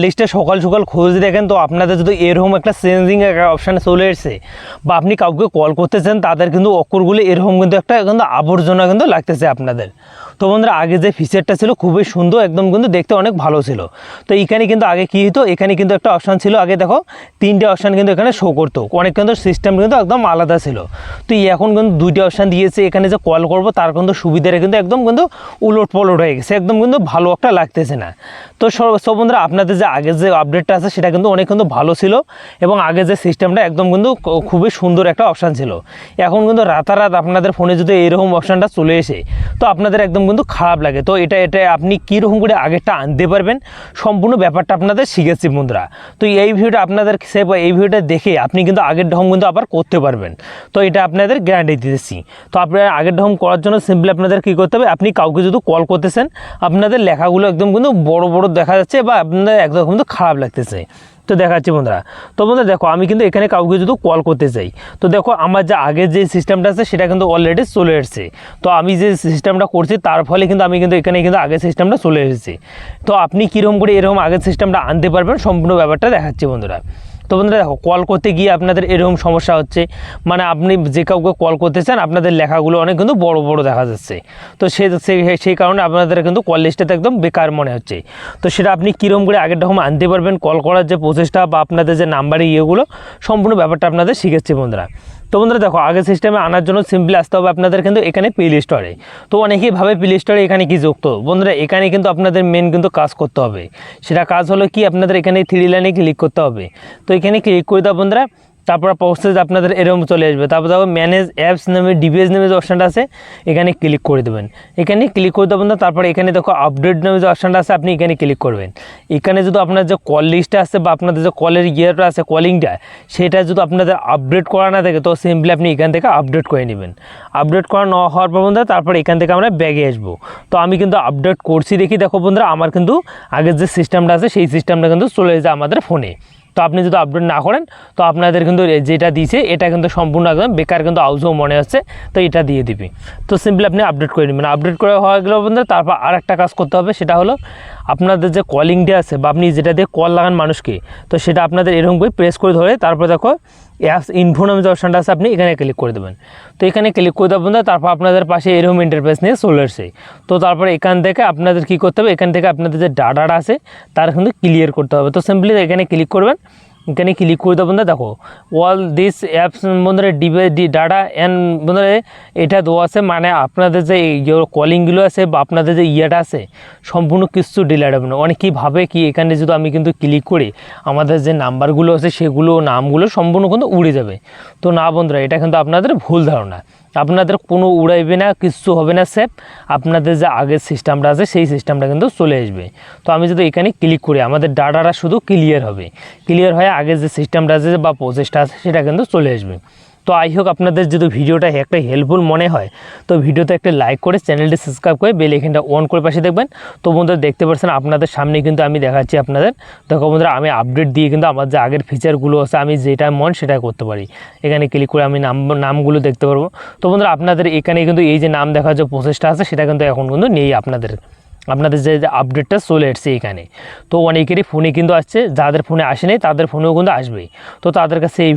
লিস্টে সকাল সকাল খোঁজ দেখেন তো আপনাদের যদি এরকম একটা চেঞ্জিং একটা অপশানে চলে এসেছে বা আপনি কাউকে কল করতেছেন তাদের কিন্তু অক্ষরগুলো এরকম কিন্তু একটা কিন্তু আবর্জনা কিন্তু লাগতেছে আপনাদের। তো বন্ধুরা আগে যে ফিচারটা ছিল খুবই সুন্দর, একদম কিন্তু দেখতে অনেক ভালো ছিল। তো এখানে কিন্তু আগে কী হতো, এখানে কিন্তু একটা অপশান ছিল, আগে দেখো 3টে অপশান কিন্তু এখানে শো করতো, অনেক কিন্তু সিস্টেম কিন্তু একদম আলাদা ছিল। তো এখন কিন্তু 2টে অপশান দিয়েছে, এখানে যে কল করবো তার কিন্তু সুবিধাটা কিন্তু একদম কিন্তু উলট পলট হয়ে গেছে, একদম কিন্তু ভালো একটা লাগতেছে না। তো সব বন্ধুরা আপনাদের যে আগের যে আপডেটটা আছে সেটা কিন্তু অনেক কিন্তু ভালো ছিল এবং আগে যে সিস্টেমটা একদম কিন্তু খুবই সুন্দর একটা অপশান ছিল। এখন কিন্তু রাতারাত আপনাদের ফোনে যদি এরকম অপশানটা চলে এসে তো আপনাদের একদম কিন্তু খারাপ লাগে। তো এটা আপনি কীরকম করে আগেরটা আনতে পারবেন সম্পূর্ণ ব্যাপারটা আপনাদের শিখেছি বন্ধুরা। তো এই ভিডিওটা আপনাদের এই ভিডিওটা দেখে আপনি কিন্তু আগের ঢং কিন্তু আবার করতে পারবেন। তো এটা আপনাদের গ্যারান্টি দিতেছি। তো আপনারা আগের ঢং করার জন্য সিম্পলি আপনাদের কী করতে হবে, আপনি কাউকে যদি কল করতেছেন আপনাদের লেখাগুলো একদম কিন্তু বড় বড় দেখা যাচ্ছে বা আপনাদের একদম কিন্তু খারাপ লাগতেছে। তো দেখাচ্ছি বন্ধুরা। তো বন্ধুরা দেখো আমি কিন্তু এখানে কাউকে যদি কল করতে চাই তো দেখো আমার যে আগের যে সিস্টেমটা আছে সেটা কিন্তু অলরেডি চলে এসেছে। তো আমি যে সিস্টেমটা করছি তার ফলে কিন্তু আমি কিন্তু এখানে কিন্তু আগের সিস্টেমটা চলে এসেছে। তো আপনি কীরকম করে এরকম আগের সিস্টেমটা আনতে পারবেন সম্পূর্ণ ব্যাপারটা দেখাচ্ছি বন্ধুরা। তো বন্ধুরা দেখো কল করতে গিয়ে আপনাদের এরকম সমস্যা হচ্ছে, মানে আপনি যে কাউকে কল করতে চান আপনাদের লেখাগুলো অনেক কিন্তু বড় বড় দেখা যাচ্ছে। তো সেই কারণে আপনাদের কিন্তু কল লিস্টটাতে একদম বেকার মনে হচ্ছে। তো সেটা আপনি কীরকম করে আগের রকম আনতে পারবেন, কল করার যে প্রসেসটা বা আপনাদের যে নাম্বারে ইয়েগুলো সম্পূর্ণ ব্যাপারটা আপনাদের শিখেছি বন্ধুরা। তো বন্ধুরা দেখো আগের সিস্টেমে আনার জন্য সিম্পলি আসতে হবে আপনাদের কিন্তু এখানে প্লে স্টোরে। তো অনেকেই ভাবে প্লে স্টোরে এখানে কি যুক্ত, বন্ধুরা এখানে কিন্তু আপনাদের মেন কিন্তু কাজ করতে হবে। সেটা কাজ হলো কি, আপনাদের এখানে 3 লাইনে ক্লিক করতে হবে। তো এখানে ক্লিক করে দাও বন্ধুরা, তারপর প্রসেস আপনাদের এরকম চলে আসবে। তারপর দেখো ম্যানেজ অ্যাপস নামে ডিভাইস নামে যে অপশানটা আছে এখানে ক্লিক করে দেবেন। এখানে ক্লিক করে দেবেন না, তারপরে এখানে দেখো আপডেট নামে যে অপশানটা আছে আপনি এখানে ক্লিক করবেন। এখানে যদি আপনার যে কল লিস্টটা আছে বা আপনাদের যে কলের ইয়েটা আছে কলিংটা সেটা যদি আপনাদের আপডেট করা না থাকে তো সিম্পলি আপনি এখান থেকে আপডেট করে নেবেন। আপডেট করা না হওয়ার পর বন্ধুরা তারপর এখান থেকে আমরা ব্যাগে আসবো। তো আমি কিন্তু আপডেট করছি দেখি, দেখো বন্ধুরা আমার কিন্তু আগের যে সিস্টেমটা আছে সেই সিস্টেমটা কিন্তু চলে যায় আমাদের ফোনে। তো আপনি যদি আপডেট না করেন তো আপনাদের কিন্তু যেটা দিয়েছে এটা কিন্তু সম্পূর্ণ একদম বেকার কিন্তু আউজও মনে হচ্ছে, তো এটা দিয়ে দিবি। তো সিম্পলি আপনি আপডেট করে নেবেন। আপডেট করে হয়ে গেলে বন্ধুরা তারপর আর একটা কাজ করতে হবে, সেটা হলো আপনাদের যে কলিংটা আছে বা আপনি যেটা দিয়ে কল লাগান মানুষকে তো সেটা আপনাদের এরকম করে প্রেস করে ধরে তারপর দেখো অ্যাপস ইনফো নামে যে অপশানটা আছে আপনি এখানে ক্লিক করে দেবেন। তো এখানে ক্লিক করে দেবেন তারপর আপনাদের পাশে এরকম ইন্টারফেস নিয়ে চলে আসছে। তো তারপরে এখান থেকে আপনাদের কী করতে হবে, এখান থেকে আপনাদের যে ডাটাটা আছে তার কিন্তু ক্লিয়ার করতে হবে। তো সিম্পলি এখানে ক্লিক করবেন, এখানে ক্লিক করে দেবেন। দেখো অল দিস অ্যাপস বন্ধুরা ডাটা অ্যান্ড বন্ধুরা এটা দেওয়া আছে, মানে আপনাদের যে কলিংগুলো আছে বা আপনাদের যে ইয়েটা আছে সম্পূর্ণ কিছু ডিলেট হবে না। অনেকেই ভাবে কি এখানে যদি আমি কিন্তু ক্লিক করি আমাদের যে নাম্বারগুলো আছে সেগুলো নামগুলো সম্পূর্ণ কিন্তু উড়ে যাবে। তো না বন্ধুরা, এটা কিন্তু আপনাদের ভুল ধারণা। আপনাদের কোনো উড়াইবে না, কিচ্ছু হবে না, সেফ আপনাদের যে আগের সিস্টেমটা আছে সেই সিস্টেমটা কিন্তু চলে আসবে। তো আমি যদি এখানে ক্লিক করি আমাদের ডাটাটা শুধু ক্লিয়ার হবে, ক্লিয়ার হয়ে আগের যে সিস্টেমটা আছে বা প্রসেসটা আছে সেটা কিন্তু চলে আসবে। তো আই হোক আপনাদের যদি ভিডিওটা একটা হেল্পফুল মনে হয় তো ভিডিওতে একটা লাইক করে চ্যানেলটি সাবস্ক্রাইব করে বেল আইকনটা অন করে পাশে দেখবেন। তো বন্ধুরা দেখতে পাচ্ছেন আপনাদের সামনে কিন্তু আমি দেখাচ্ছি আপনাদের। দেখো বন্ধুরা আমি আপডেট দিয়ে কিন্তু আমার যে আগের ফিচারগুলো আছে আমি যেটা মন সেটা করতে পারি। এখানে ক্লিক করে আমি নামগুলো দেখতে পারবো। তো বন্ধুরা আপনাদের এখানে কিন্তু এই যে নাম দেখার যে প্রসেসটা আছে সেটা কিন্তু এখন কিন্তু নেই আপনাদের যে আপডেটটা চলে এসছে এখানে। তো অনেকেরই ফোনে কিন্তু আসছে, যাদের ফোনে আসেনি তাদের ফোনেও কিন্তু আসবেই। তো তাদের কাছে এই